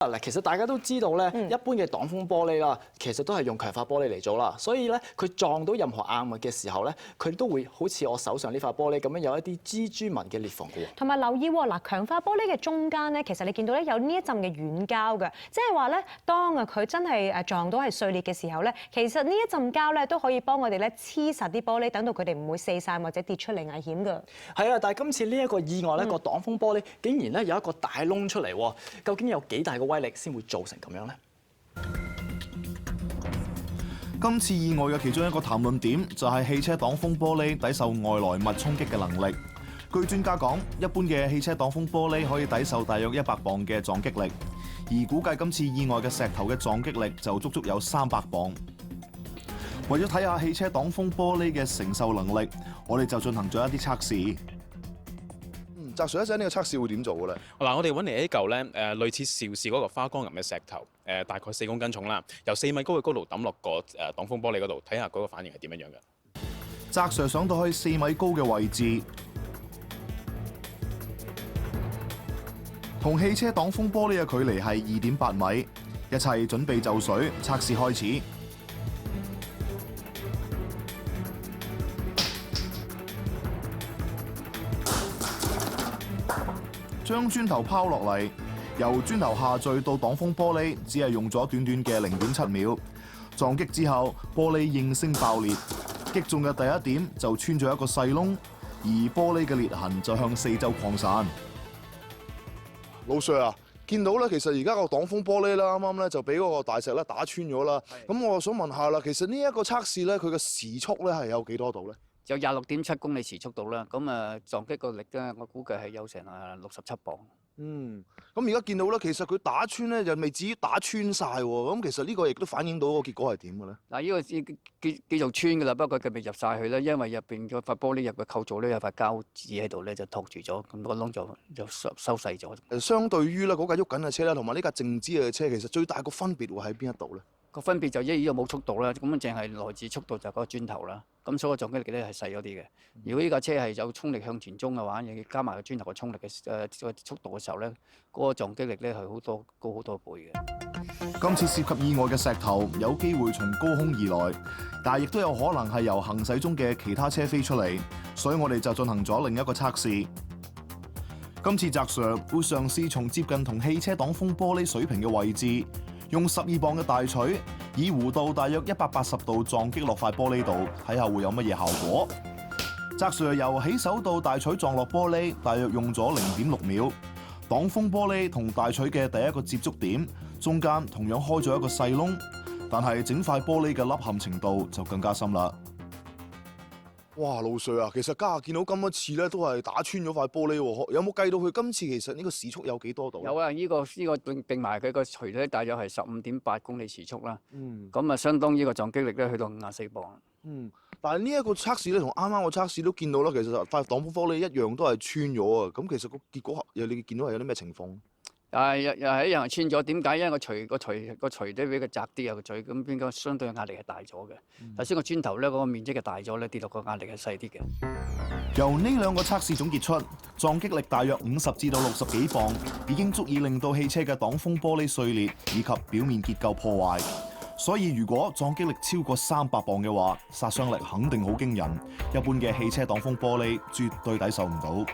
嗱，其實大家都知道咧，一般嘅擋風玻璃啦，其實都係用強化玻璃嚟做啦，所以咧佢撞到任何硬物嘅時候咧，佢都會好似我手上呢塊玻璃咁樣有一啲蜘蛛紋嘅裂縫嘅喎。同埋留意喎，嗱，強化玻璃嘅中間咧，其實你見到咧有呢一陣嘅軟膠嘅，即係話咧，當佢真係撞到係碎裂嘅時候咧，其實呢一陣膠咧都可以幫我哋咧黐實啲玻璃，等到佢哋唔會四散或者跌出嚟危險㗎。係啊，但係今次呢一個意外咧，個擋風玻璃竟然咧有一個大窿出嚟喎，究竟有幾大個威力先會造成咁樣咧？今次意外嘅其中一個談論點就係汽車擋風玻璃抵受外來物衝擊嘅能力。據專家講，一般嘅汽車擋風玻璃可以抵受大約100磅嘅撞擊力，而估計今次意外嘅石頭嘅撞擊力就足足有300磅。為咗睇下汽車擋風玻璃嘅承受能力，我哋就進行咗一啲測試。澤 Sir， 一陣呢個測試會點做嘅咧？嗱，我哋揾嚟一嚿咧類似邵氏嗰個花崗岩嘅石頭，大概4公斤重啦，由4米高嘅高度抌落個擋風玻璃嗰度，睇下嗰個反應係點樣樣嘅。澤 Sir 上到去4米高嘅位置，同汽車擋風玻璃嘅距離係2.8米，一切準備就緒，測試開始。將磚頭拋落嚟，由磚頭下墜到擋風玻璃，只係用咗短短嘅0.7秒。撞擊之後，玻璃應聲爆裂，擊中嘅第一點就穿咗一個細窿，而玻璃嘅裂痕就向四周擴散。老 Sir 啊，見到咧，其實而家個擋風玻璃啦，啱啱咧就俾嗰個大石咧打穿咗啦。咁我想問下啦，其實呢一個測試咧，佢嘅時速咧係有幾多度咧？有26.7公里時速度啦，咁撞擊個力咧，我估計係有成67磅。咁而家見到咧，其實佢打穿咧就未至於打穿晒喎。咁其實呢個亦都反映到個結果係點嘅咧？嗱，呢個叫做穿㗎啦，不過佢未入晒去咧，因為入邊嗰塊玻璃入嘅構造咧有塊膠紙喺度咧就托住咗，咁個窿就收細咗。相對於咧嗰架喐緊嘅車咧，同埋呢架靜止嘅車，其實最大個分別會喺邊一度咧？個分別就一呢個冇速度啦，咁淨係來自速度就嗰個磚頭啦，咁所以個撞擊力咧係細咗啲嘅。如果呢架車係有衝力向前衝嘅話，要加埋個磚頭嘅衝力嘅速度嘅時候咧，嗰個撞擊力咧係高好多倍嘅。今次涉及意外嘅石頭有機會從高空而來，但係亦都有可能係由行駛中嘅其他車飛出嚟，所以我哋就進行咗另一個測試。今次澤 Sir 會嘗試從接近同汽車擋風玻璃水平嘅位置，用12磅嘅大錘，以弧度大約180度撞擊落塊玻璃度，睇下會有乜嘢效果。澤 Sir 由起手到大錘撞落玻璃，大約用咗0.6秒。擋風玻璃同大錘嘅第一個接觸點，中間同樣開咗一個細窿，但係整塊玻璃嘅凹陷程度就更加深啦。哇，老 Sir 啊，其實家下見到咁多次咧，都係打穿咗塊玻璃喎。有冇計到佢今次其實呢個時速有幾多度？有啊，呢個並埋佢個錘咧，大約係15.8公里時速啦。咁相當呢個撞擊力咧去到54磅。但係呢一個測試咧，同啱啱個測試都見到啦，其實塊擋風玻璃一樣都係穿咗啊。咁其實個結果你見到係有啲咩情況？又係一樣係穿咗，點解？因為個錘咧比佢窄啲啊個嘴，咁變咗相對壓力係大咗嘅。頭先個磚頭咧嗰個面積係大咗咧，跌落個壓力係細啲嘅。由呢兩個測試總結出，撞擊力大約50至到60幾磅，已經足以令到汽車嘅擋風玻璃碎裂以及表面結構破壞。所以如果撞擊力超過300磅嘅話，殺傷力肯定好驚人。一般嘅汽車擋風玻璃絕對抵受唔到。